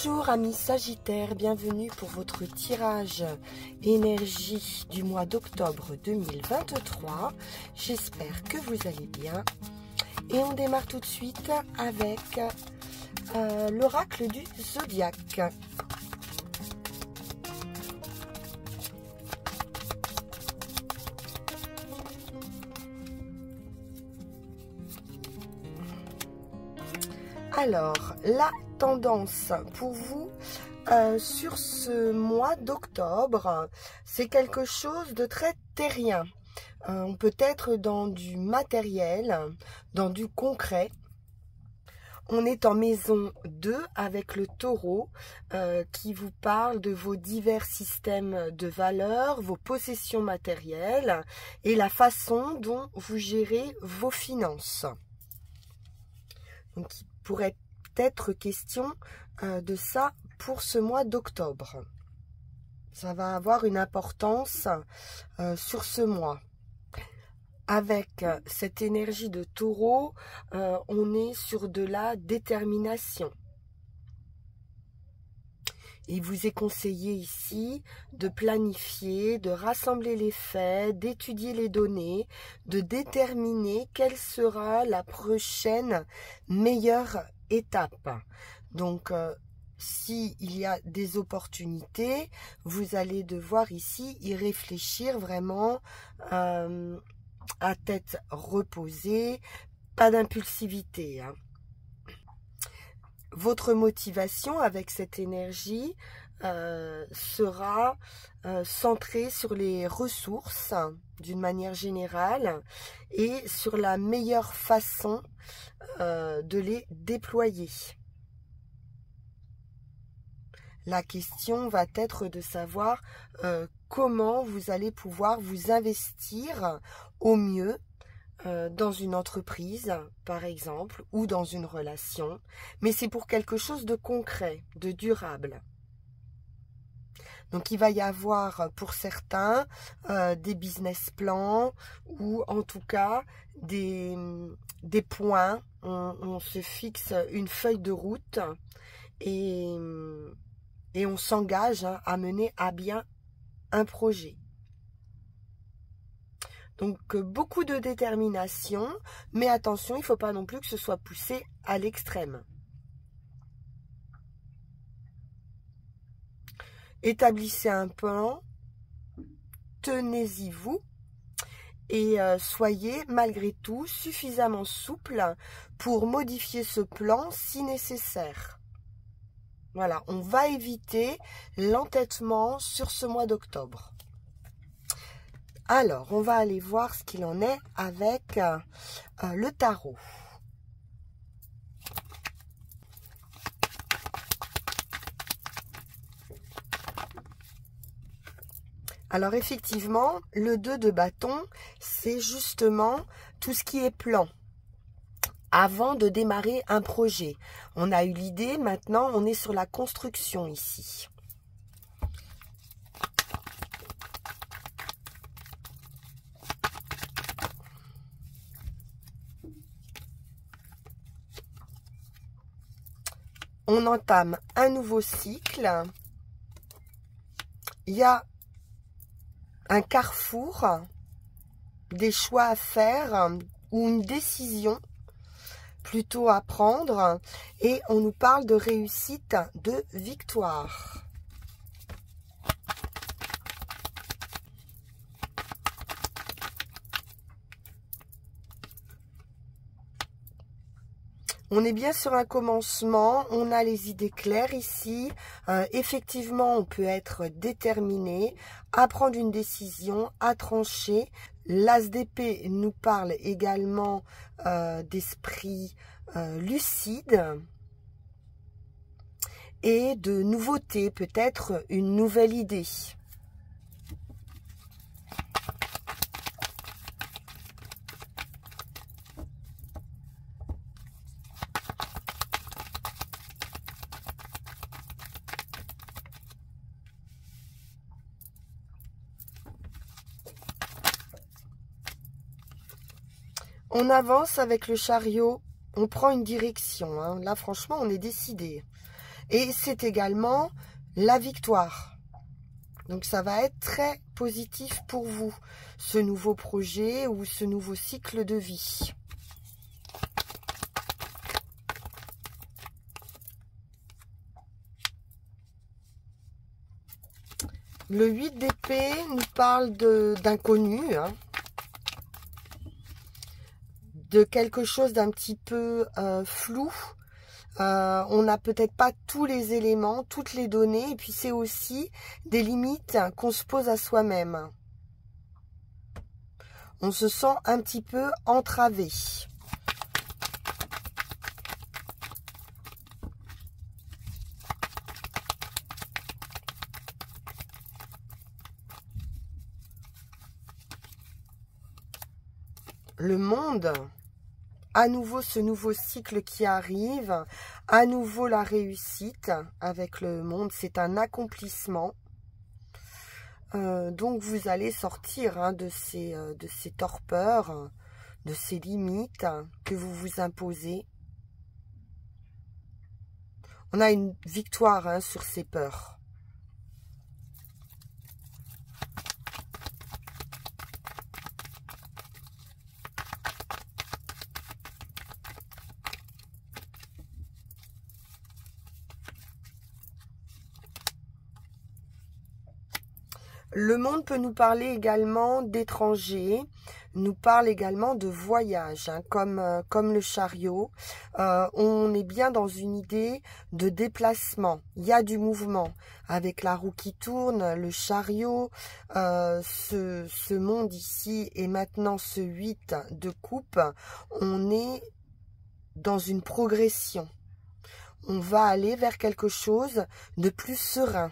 Bonjour amis Sagittaires, bienvenue pour votre tirage énergie du mois d'octobre 2023. J'espère que vous allez bien. Et on démarre tout de suite avec l'oracle du zodiaque. Alors, la tendance pour vous sur ce mois d'octobre, c'est quelque chose de très terrien. On peut être dans du matériel, dans du concret. On est en maison 2 avec le taureau qui vous parle de vos divers systèmes de valeurs, vos possessions matérielles et la façon dont vous gérez vos finances. Donc, il pourrait être question de ça pour ce mois d'octobre. Ça va avoir une importance sur ce mois. Avec cette énergie de taureau, on est sur de la détermination. Il vous est conseillé ici de planifier, de rassembler les faits, d'étudier les données, de déterminer quelle sera la prochaine meilleure étape. Donc, s'il y a des opportunités, vous allez devoir ici y réfléchir vraiment à tête reposée, pas d'impulsivité, hein. Votre motivation avec cette énergie sera centrée sur les ressources d'une manière générale et sur la meilleure façon de les déployer. La question va être de savoir comment vous allez pouvoir vous investir au mieux dans une entreprise, par exemple, ou dans une relation, mais c'est pour quelque chose de concret, de durable. Donc, il va y avoir pour certains des business plans ou en tout cas des points. On se fixe une feuille de route et on s'engage à mener à bien un projet. Donc, beaucoup de détermination, mais attention, il ne faut pas non plus que ce soit poussé à l'extrême. Établissez un plan, tenez-y vous, et soyez malgré tout suffisamment souple pour modifier ce plan si nécessaire. Voilà, on va éviter l'entêtement sur ce mois d'octobre. Alors, on va aller voir ce qu'il en est avec le tarot. Alors, effectivement, le 2 de bâton, c'est justement tout ce qui est plan. Avant de démarrer un projet, on a eu l'idée, maintenant on est sur la construction ici. On entame un nouveau cycle. Il y a un carrefour, des choix à faire ou une décision plutôt à prendre et on nous parle de réussite, de victoire. On est bien sur un commencement, on a les idées claires ici. Effectivement, on peut être déterminé à prendre une décision, à trancher. L'as d'épée nous parle également d'esprit lucide et de nouveauté, peut-être une nouvelle idée. On avance avec le chariot, on prend une direction, hein. Là franchement on est décidé. Et c'est également la victoire. Donc ça va être très positif pour vous, ce nouveau projet ou ce nouveau cycle de vie. Le 8 d'épée nous parle d'inconnu, hein, de quelque chose d'un petit peu flou. On n'a peut-être pas tous les éléments, toutes les données, et puis c'est aussi des limites qu'on se pose à soi-même. On se sent un petit peu entravé. Le monde, à nouveau ce nouveau cycle qui arrive, à nouveau la réussite avec le monde, c'est un accomplissement. Donc vous allez sortir hein, de ces torpeurs, de ces limites que vous vous imposez. On a une victoire hein, sur ces peurs. Le monde peut nous parler également d'étrangers, nous parle également de voyage, hein, comme le chariot. On est bien dans une idée de déplacement. Il y a du mouvement avec la roue qui tourne, le chariot, ce monde ici et maintenant ce 8 de coupe. On est dans une progression. On va aller vers quelque chose de plus serein.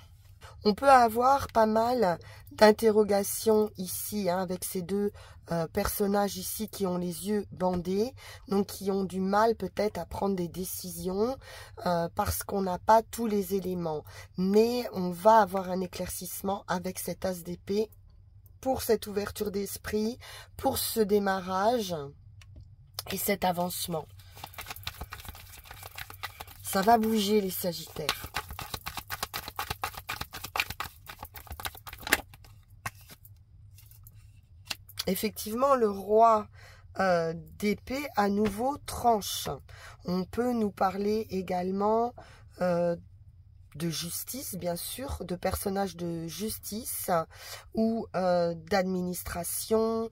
On peut avoir pas mal d'interrogations ici, hein, avec ces deux personnages ici qui ont les yeux bandés, donc qui ont du mal peut-être à prendre des décisions parce qu'on n'a pas tous les éléments. Mais on va avoir un éclaircissement avec cet as d'épée pour cette ouverture d'esprit, pour ce démarrage et cet avancement. Ça va bouger les Sagittaires. Effectivement, le roi d'épée à nouveau tranche. On peut nous parler également de justice, bien sûr, de personnages de justice ou d'administration,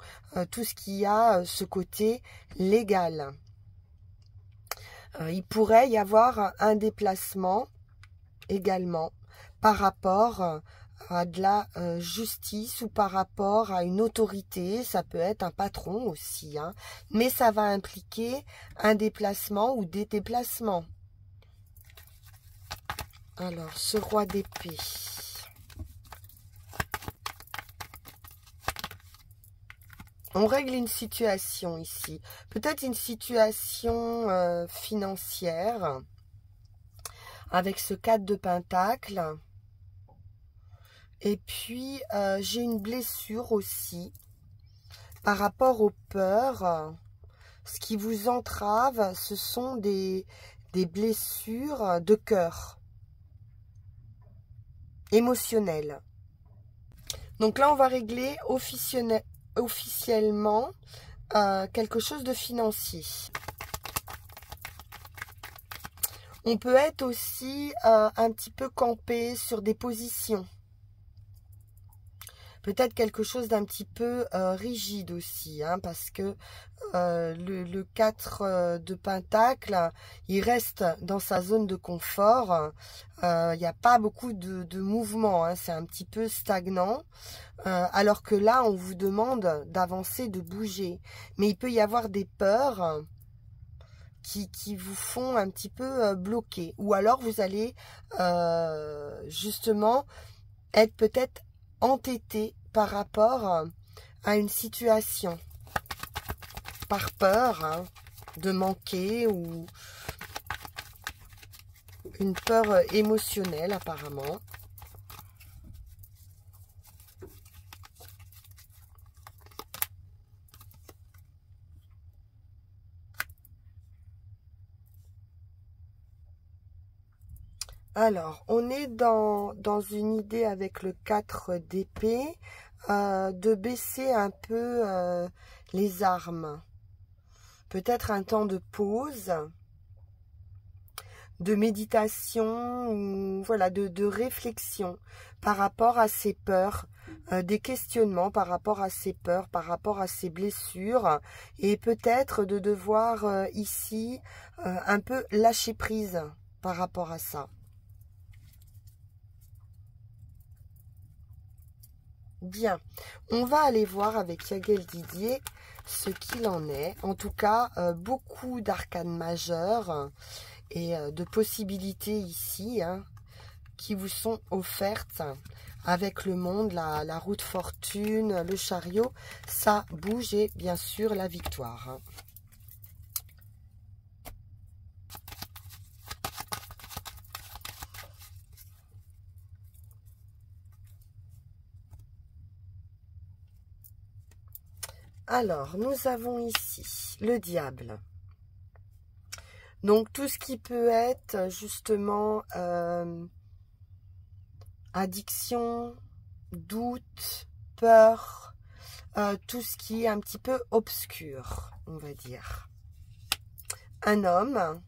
tout ce qui a ce côté légal. Il pourrait y avoir un déplacement également par rapport à de la justice ou par rapport à une autorité, ça peut être un patron aussi, hein, mais ça va impliquer un déplacement ou des déplacements. Alors, ce roi d'épée. On règle une situation ici, peut-être une situation financière, avec ce 4 de Pentacle. Et puis, j'ai une blessure aussi par rapport aux peurs. Ce qui vous entrave, ce sont des blessures de cœur, émotionnelles. Donc là, on va régler officiellement quelque chose de financier. On peut être aussi un petit peu campé sur des positions. Peut-être quelque chose d'un petit peu rigide aussi, hein, parce que le 4 de Pentacle, il reste dans sa zone de confort. Il n'y a pas beaucoup de mouvement, hein, c'est un petit peu stagnant. Alors que là, on vous demande d'avancer, de bouger. Mais il peut y avoir des peurs qui vous font un petit peu bloquer. Ou alors, vous allez justement être peut-être entêté par rapport à une situation, par peur hein, de manquer ou une peur émotionnelle apparemment. Alors, on est dans une idée avec le 4 d'épée, de baisser un peu les armes. Peut-être un temps de pause, de méditation, ou voilà, de réflexion par rapport à ses peurs, des questionnements par rapport à ses peurs, par rapport à ses blessures, et peut-être de devoir ici un peu lâcher prise par rapport à ça. Bien, on va aller voir avec Yagel Didier ce qu'il en est. En tout cas, beaucoup d'arcanes majeures et de possibilités ici qui vous sont offertes avec le monde, la roue de fortune, le chariot. Ça bouge et bien sûr la victoire. Alors, nous avons ici le diable. Donc, tout ce qui peut être justement addiction, doute, peur, tout ce qui est un petit peu obscur, on va dire. Un homme.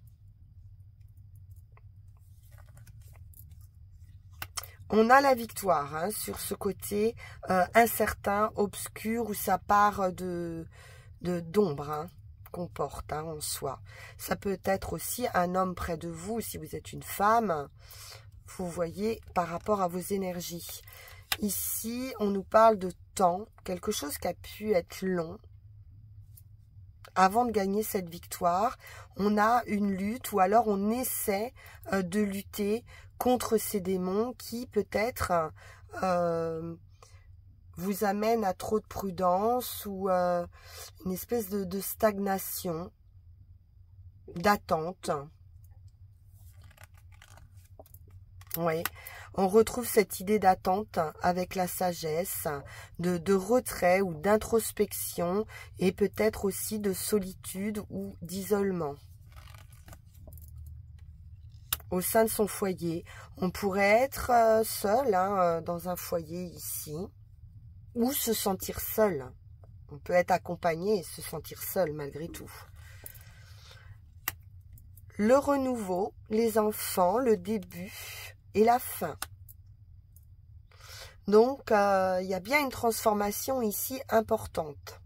On a la victoire sur ce côté incertain, obscur, où ça part d'ombre qu'on porte en soi. Ça peut être aussi un homme près de vous, si vous êtes une femme, vous voyez, par rapport à vos énergies. Ici, on nous parle de temps, quelque chose qui a pu être long. Avant de gagner cette victoire, on a une lutte ou alors on essaie de lutter contre ces démons qui peut-être vous amènent à trop de prudence ou une espèce de stagnation, d'attente. Oui, on retrouve cette idée d'attente avec la sagesse, de retrait ou d'introspection et peut-être aussi de solitude ou d'isolement. Au sein de son foyer, on pourrait être seul dans un foyer ici ou se sentir seul. On peut être accompagné et se sentir seul malgré tout. Le renouveau, les enfants, le début et la fin. Donc, il y a bien une transformation ici importante.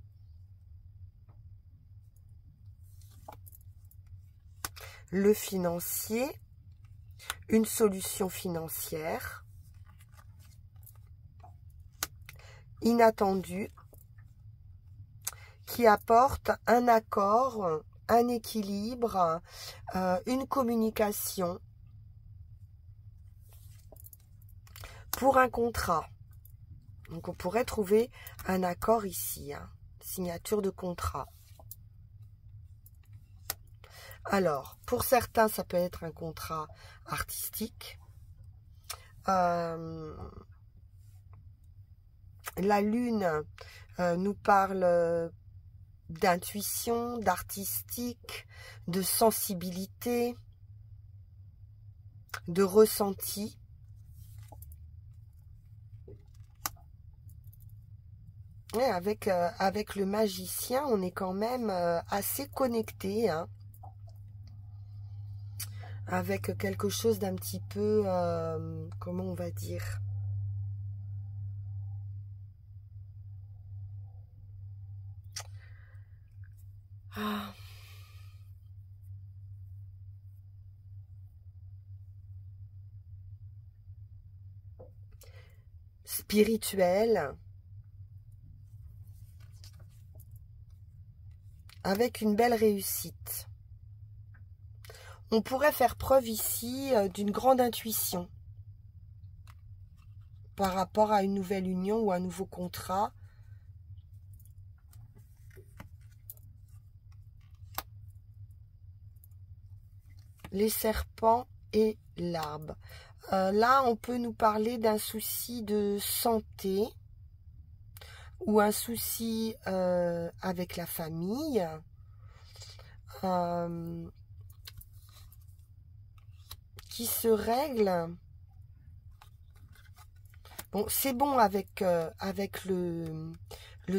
Le financier, une solution financière, inattendue, qui apporte un accord, un équilibre, une communication pour un contrat. Donc on pourrait trouver un accord ici, signature de contrat. Alors, pour certains, ça peut être un contrat artistique. La lune nous parle d'intuition, d'artistique, de sensibilité, de ressenti. Et avec le magicien, on est quand même assez connecté, avec quelque chose d'un petit peu, comment on va dire, spirituel, avec une belle réussite. On pourrait faire preuve ici d'une grande intuition par rapport à une nouvelle union ou un nouveau contrat. Les serpents et l'arbre. Là, on peut nous parler d'un souci de santé ou un souci avec la famille. qui se règle. Bon, c'est bon avec, avec le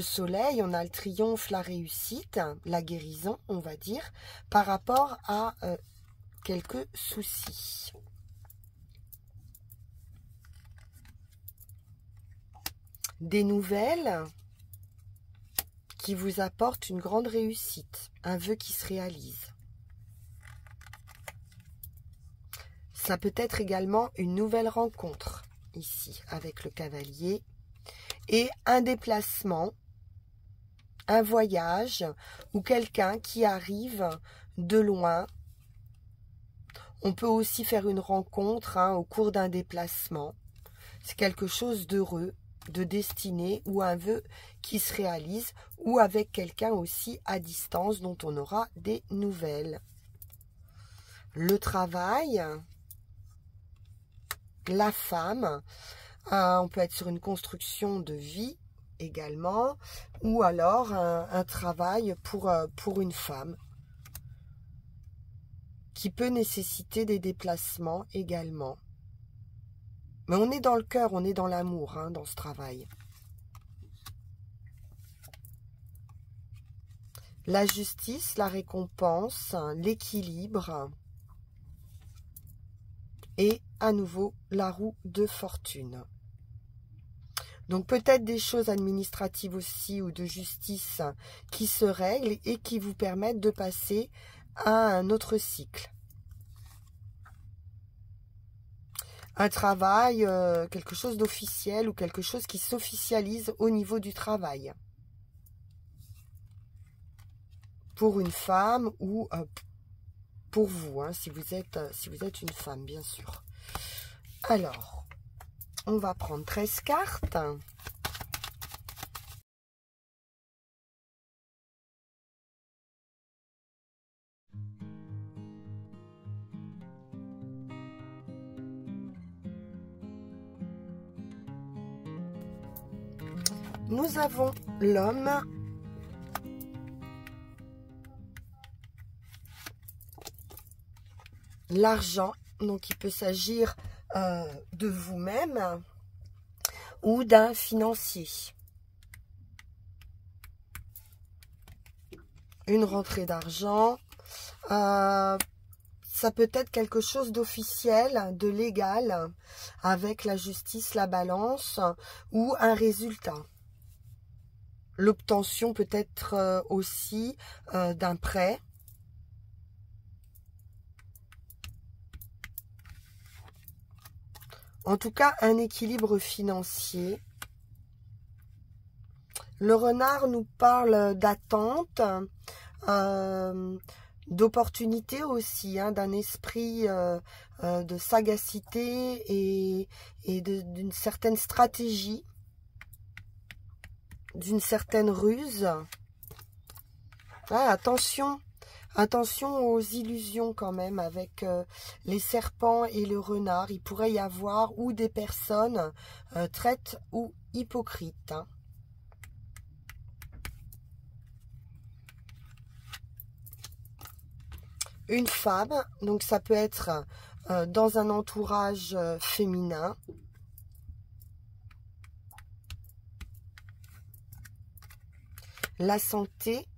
soleil. On a le triomphe, la réussite, la guérison, on va dire, par rapport à quelques soucis. Des nouvelles qui vous apportent une grande réussite, un vœu qui se réalise. Ça peut être également une nouvelle rencontre, ici, avec le cavalier, et un déplacement, un voyage, ou quelqu'un qui arrive de loin. On peut aussi faire une rencontre au cours d'un déplacement. C'est quelque chose d'heureux, de destiné, ou un vœu qui se réalise, ou avec quelqu'un aussi à distance dont on aura des nouvelles. Le travail, la femme, on peut être sur une construction de vie également, ou alors un travail pour une femme qui peut nécessiter des déplacements également. Mais on est dans le cœur, on est dans l'amour dans ce travail. La justice, la récompense, l'équilibre et à nouveau la roue de fortune. Donc peut-être des choses administratives aussi ou de justice qui se règlent et qui vous permettent de passer à un autre cycle. Un travail, quelque chose d'officiel ou quelque chose qui s'officialise au niveau du travail. Pour une femme ou pour vous, si vous êtes une femme, bien sûr. Alors, on va prendre 13 cartes. Nous avons l'homme, l'argent, donc il peut s'agir de vous-même ou d'un financier. Une rentrée d'argent, ça peut être quelque chose d'officiel, de légal, avec la justice, la balance ou un résultat. L'obtention peut être aussi d'un prêt. En tout cas, un équilibre financier. Le renard nous parle d'attente, d'opportunité aussi, d'un esprit de sagacité et d'une certaine stratégie, d'une certaine ruse. Attention, attention aux illusions quand même avec les serpents et le renard. Il pourrait y avoir ou des personnes traîtres ou hypocrites. Une femme, donc ça peut être dans un entourage féminin. La santé.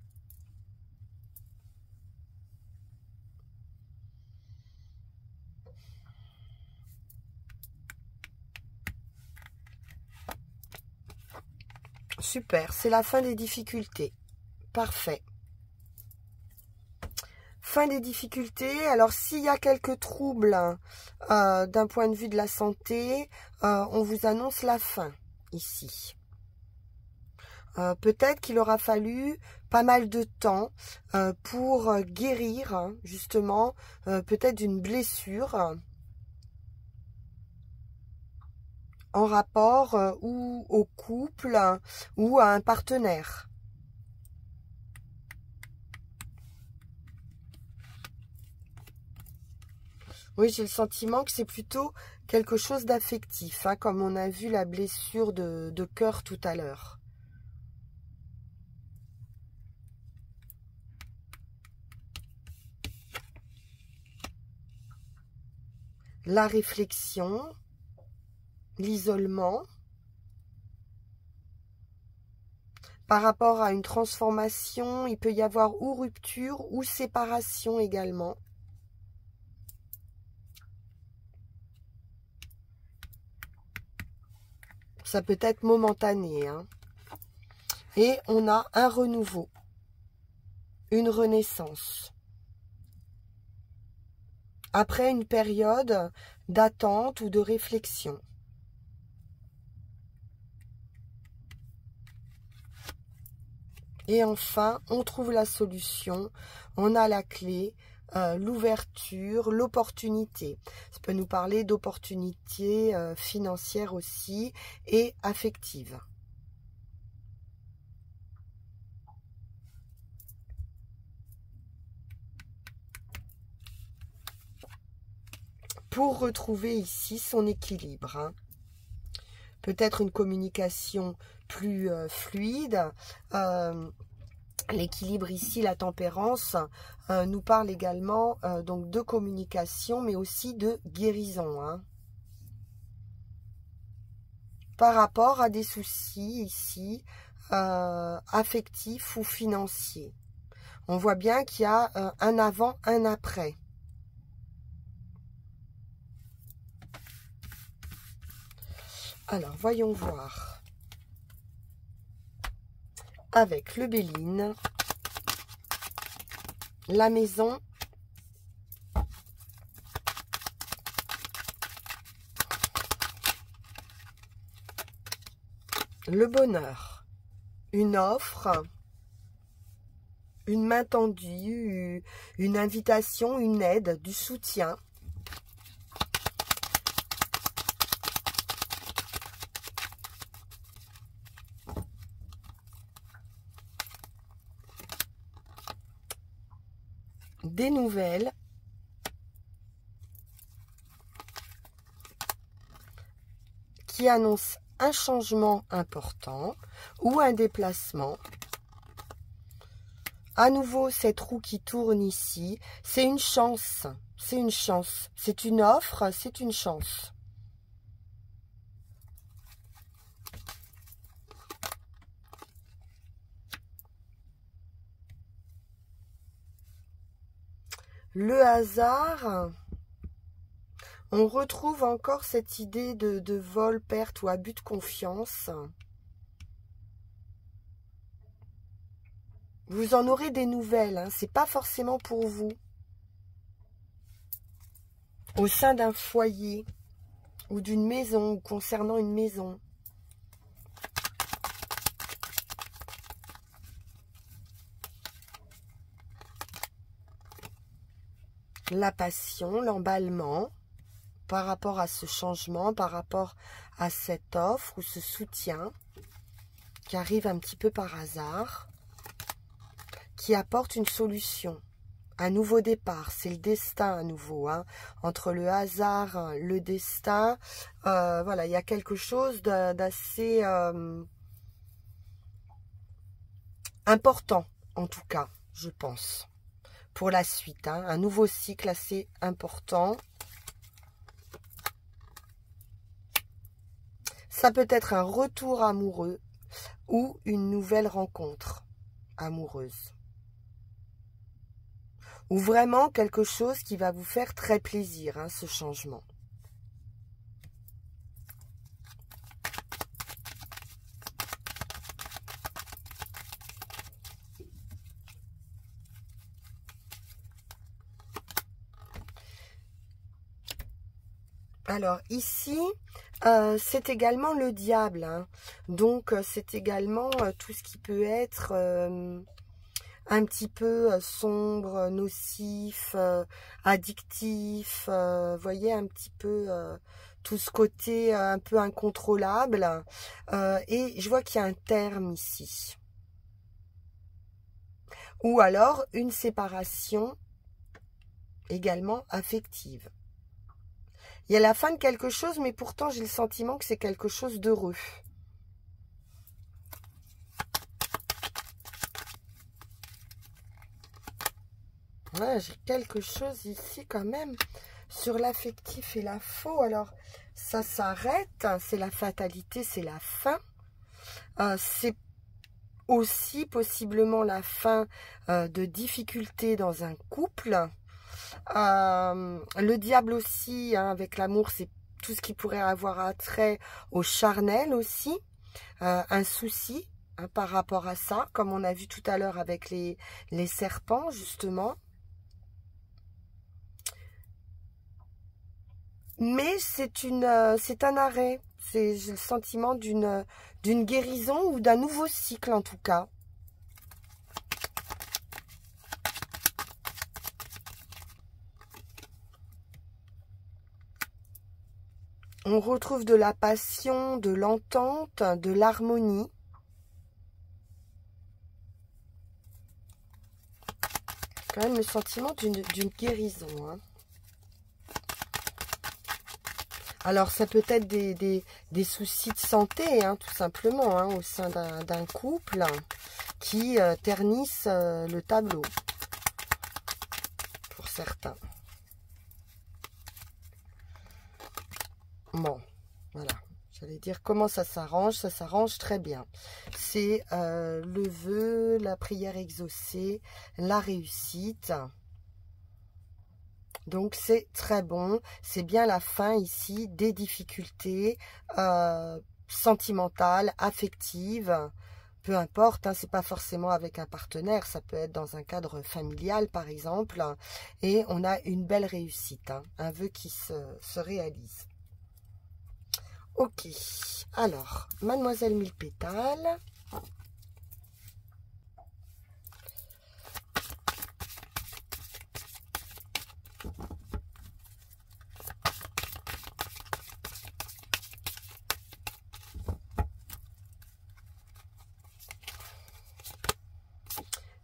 Super, c'est la fin des difficultés. Parfait. Fin des difficultés. Alors, s'il y a quelques troubles d'un point de vue de la santé, on vous annonce la fin ici. Peut-être qu'il aura fallu pas mal de temps pour guérir, justement, peut-être d'une blessure en rapport ou au couple ou à un partenaire. Oui, j'ai le sentiment que c'est plutôt quelque chose d'affectif, comme on a vu la blessure de cœur tout à l'heure. la réflexion, l'isolement, par rapport à une transformation, il peut y avoir ou rupture ou séparation également. Ça peut être momentané, hein. Et on a un renouveau, une renaissance. Après une période d'attente ou de réflexion. Et enfin, on trouve la solution, on a la clé, l'ouverture, l'opportunité. Ça peut nous parler d'opportunités financières aussi et affectives. Pour retrouver ici son équilibre, hein. Peut-être une communication plus fluide. L'équilibre ici, la tempérance, nous parle également donc de communication, mais aussi de guérison, hein. Par rapport à des soucis ici, affectifs ou financiers. On voit bien qu'il y a un avant, un après. Alors, voyons voir. Avec le Béline, la maison, le bonheur, une offre, une main tendue, une invitation, une aide, du soutien. Des nouvelles, qui annoncent un changement important ou un déplacement. À nouveau, cette roue qui tourne ici, c'est une chance, c'est une chance, c'est une offre, c'est une chance. Le hasard, on retrouve encore cette idée de vol, perte ou abus de confiance. Vous en aurez des nouvelles, hein, c'est pas forcément pour vous. Au sein d'un foyer ou d'une maison, ou concernant une maison. La passion, l'emballement par rapport à ce changement, par rapport à cette offre ou ce soutien qui arrive un petit peu par hasard, qui apporte une solution, un nouveau départ. C'est le destin à nouveau, hein. Entre le hasard, le destin, voilà, il y a quelque chose d'assez important, en tout cas, je pense. Pour la suite, hein, un nouveau cycle assez important. Ça peut être un retour amoureux ou une nouvelle rencontre amoureuse. Ou vraiment quelque chose qui va vous faire très plaisir, hein, ce changement. Alors ici, c'est également le diable, hein. Donc c'est également tout ce qui peut être un petit peu sombre, nocif, addictif, voyez un petit peu tout ce côté un peu incontrôlable. Et je vois qu'il y a un terme ici. Ou alors une séparation également affective. Il y a la fin de quelque chose, mais pourtant j'ai le sentiment que c'est quelque chose d'heureux. Ouais, j'ai quelque chose ici quand même Sur l'affectif et la faux, alors ça s'arrête, c'est la fatalité, c'est la fin. C'est aussi possiblement la fin de difficultés dans un couple. Le diable aussi, hein, avec l'amour, c'est tout ce qui pourrait avoir attrait au charnel aussi. Un souci hein, par rapport à ça, comme on a vu tout à l'heure avec les serpents, justement. Mais c'est un arrêt. J'ai le sentiment d'une guérison ou d'un nouveau cycle en tout cas. On retrouve de la passion, de l'entente, de l'harmonie. Quand même le sentiment d'une guérison. Hein. Alors, ça peut être des soucis de santé, hein, tout simplement, hein, au sein d'un couple qui ternissent le tableau, pour certains. Bon, voilà. J'allais dire comment ça s'arrange très bien. C'est le vœu, la prière exaucée, la réussite. Donc, c'est très bon. C'est bien la fin ici des difficultés sentimentales, affectives. Peu importe, hein, c'est pas forcément avec un partenaire. Ça peut être dans un cadre familial, par exemple. Et on a une belle réussite. Hein, un vœu qui se réalise. Ok. Alors, Mademoiselle Mille Pétales.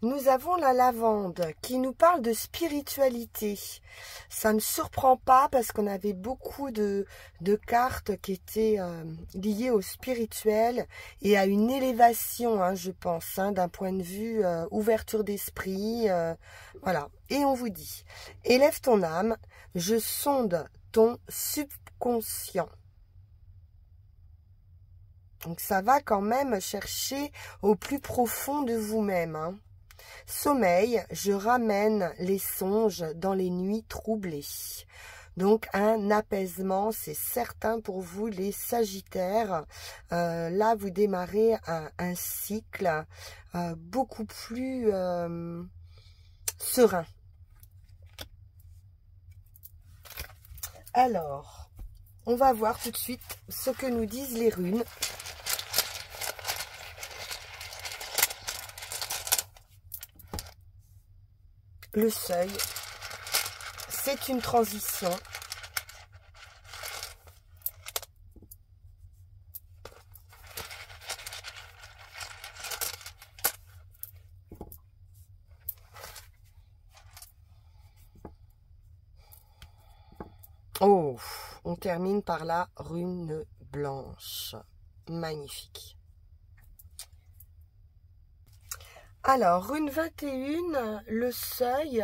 Nous avons la lavande qui nous parle de spiritualité. Ça ne surprend pas parce qu'on avait beaucoup de cartes qui étaient liées au spirituel et à une élévation, hein, je pense, hein, d'un point de vue ouverture d'esprit. Voilà. Et on vous dit, élève ton âme, je sonde ton subconscient. Donc ça va quand même chercher au plus profond de vous-même, hein. Sommeil, je ramène les songes dans les nuits troublées. Donc un apaisement, c'est certain pour vous les Sagittaires. Là, vous démarrez un cycle beaucoup plus serein. Alors, on va voir tout de suite ce que nous disent les runes. Le seuil, c'est une transition. Oh, on termine par la rune blanche. Magnifique. Alors, rune 21, le seuil,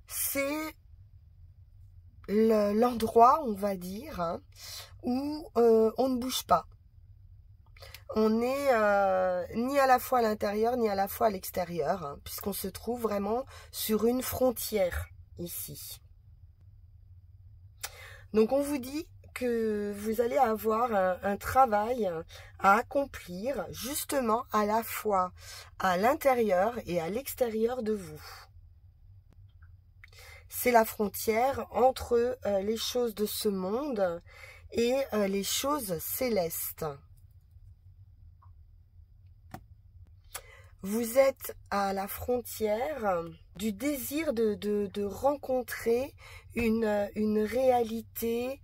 c'est l'endroit, on va dire, hein, où on ne bouge pas. On n'est ni à la fois à l'intérieur, ni à la fois à l'extérieur, hein, puisqu'on se trouve vraiment sur une frontière ici. Donc, on vous dit que vous allez avoir un travail à accomplir justement à la fois à l'intérieur et à l'extérieur de vous. C'est la frontière entre les choses de ce monde et les choses célestes. Vous êtes à la frontière du désir de rencontrer une réalité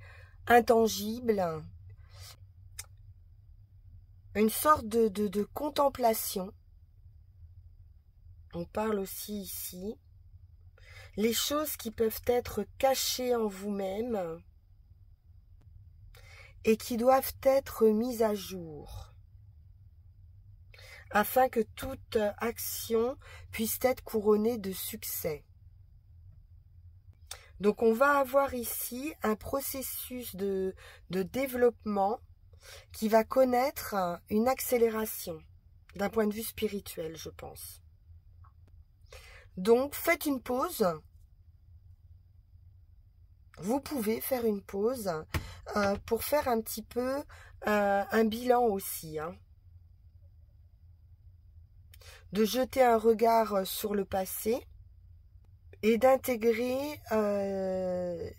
intangible, une sorte de contemplation. On parle aussi ici, les choses qui peuvent être cachées en vous-même et qui doivent être mises à jour, afin que toute action puisse être couronnée de succès. Donc on va avoir ici un processus de développement qui va connaître une accélération d'un point de vue spirituel, je pense. Donc faites une pause. Vous pouvez faire une pause pour faire un petit peu un bilan aussi. Hein. De jeter un regard sur le passé et d'intégrer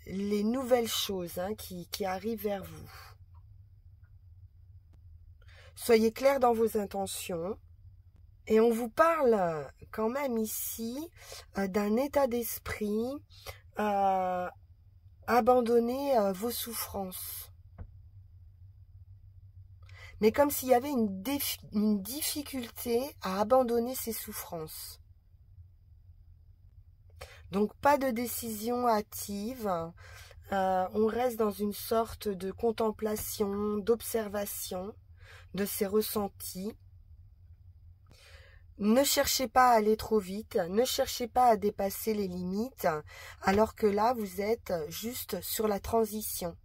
les nouvelles choses hein, qui arrivent vers vous. Soyez clair dans vos intentions. Et on vous parle quand même ici d'un état d'esprit abandonner vos souffrances. Mais comme s'il y avait une difficulté à abandonner ces souffrances. Donc pas de décision hâtive, on reste dans une sorte de contemplation, d'observation de ces ressentis. Ne cherchez pas à aller trop vite, ne cherchez pas à dépasser les limites, alors que là, vous êtes juste sur la transition.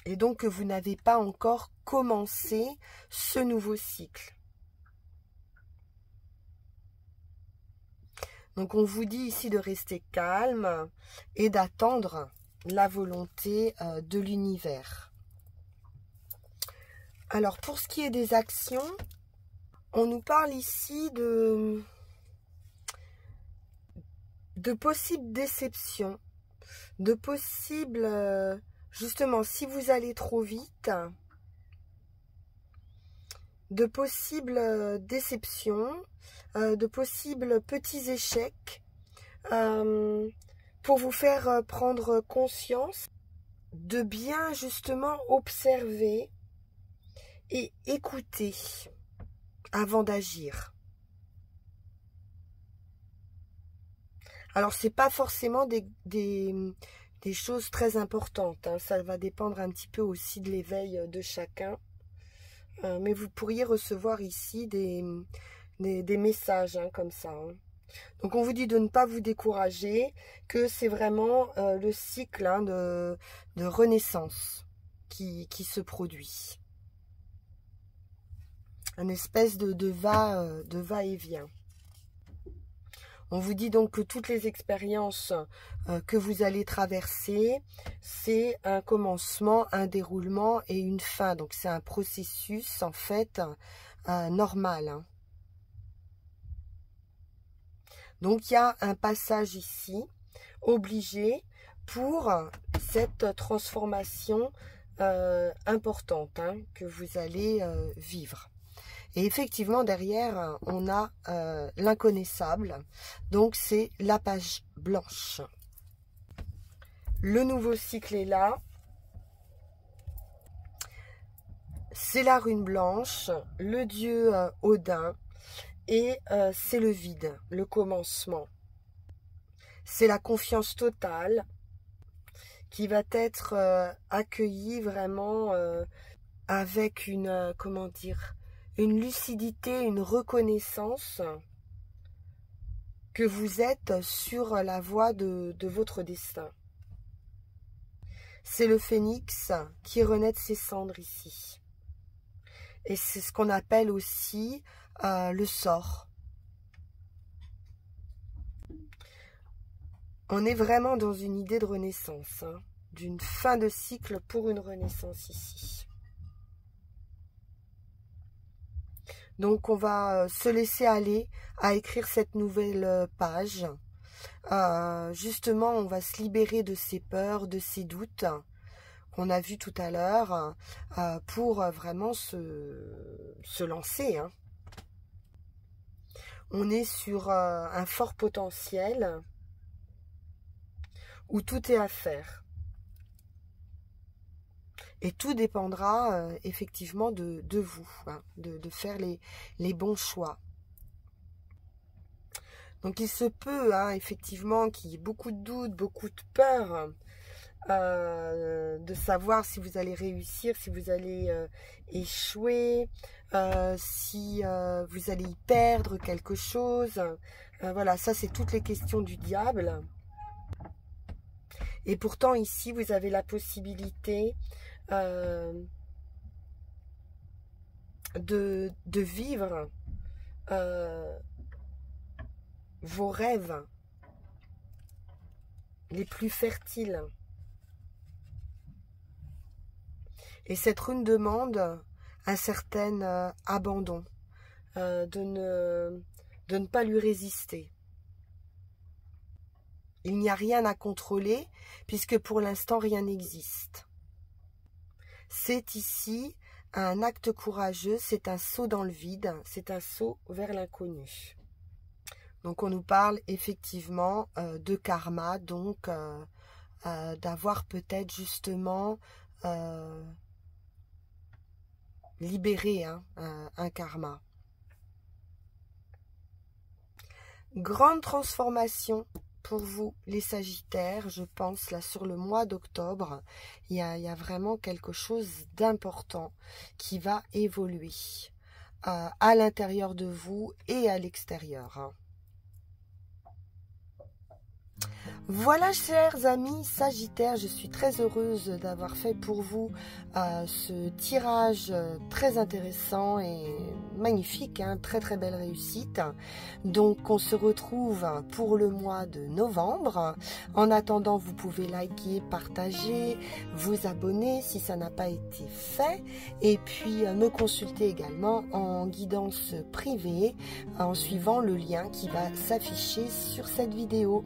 Et donc, vous n'avez pas encore commencé ce nouveau cycle. Donc, on vous dit ici de rester calme et d'attendre la volonté de l'univers. Alors, pour ce qui est des actions, on nous parle ici de possibles déceptions, de possibles, justement, si vous allez trop vite, de possibles déceptions, de possibles petits échecs, pour vous faire prendre conscience, de bien justement observer et écouter avant d'agir. Alors, c'est pas forcément des choses très importantes. Hein. Ça va dépendre un petit peu aussi de l'éveil de chacun. Mais vous pourriez recevoir ici des messages hein, comme ça. Hein. Donc, on vous dit de ne pas vous décourager, que c'est vraiment le cycle hein, de renaissance qui se produit. Un espèce de va-et-vient. On vous dit donc que toutes les expériences que vous allez traverser, c'est un commencement, un déroulement et une fin. Donc c'est un processus en fait normal. Hein. Donc il y a un passage ici, obligé, pour cette transformation importante hein, que vous allez vivre. Et effectivement, derrière, on a l'inconnaissable. Donc, c'est la page blanche. Le nouveau cycle est là. C'est la rune blanche, le dieu Odin. Et c'est le vide, le commencement. C'est la confiance totale qui va être accueillie vraiment avec une, comment dire, une lucidité, une reconnaissance que vous êtes sur la voie de votre destin. C'est le phénix qui renaît de ses cendres ici. Et c'est ce qu'on appelle aussi le sort. On est vraiment dans une idée de renaissance, hein, d'une fin de cycle pour une renaissance ici. Donc, on va se laisser aller à écrire cette nouvelle page. Justement, on va se libérer de ces peurs, de ces doutes qu'on a vus tout à l'heure pour vraiment se lancer. Hein. On est sur un fort potentiel où tout est à faire. Et tout dépendra effectivement de vous, hein, de faire les bons choix. Donc il se peut hein, effectivement qu'il y ait beaucoup de doutes, beaucoup de peur de savoir si vous allez réussir, si vous allez échouer, si vous allez y perdre quelque chose. Voilà, ça c'est toutes les questions du diable. Et pourtant ici, vous avez la possibilité de vivre vos rêves les plus fertiles. Et cette rune demande un certain abandon, de ne pas lui résister. Il n'y a rien à contrôler, puisque pour l'instant rien n'existe. C'est ici un acte courageux, c'est un saut dans le vide, c'est un saut vers l'inconnu. Donc on nous parle effectivement de karma, donc d'avoir peut-être justement libéré un karma. Grande transformation pour vous les Sagittaires, je pense là sur le mois d'octobre, il y a vraiment quelque chose d'important qui va évoluer à l'intérieur de vous et à l'extérieur. Voilà, chers amis Sagittaires, je suis très heureuse d'avoir fait pour vous ce tirage très intéressant et magnifique, très très belle réussite. Donc on se retrouve pour le mois de novembre. En attendant, vous pouvez liker, partager, vous abonner si ça n'a pas été fait, et puis me consulter également en guidance privée en suivant le lien qui va s'afficher sur cette vidéo.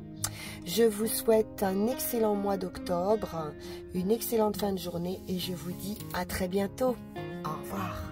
Je vous souhaite un excellent mois d'octobre, une excellente fin de journée et je vous dis à très bientôt. Au revoir.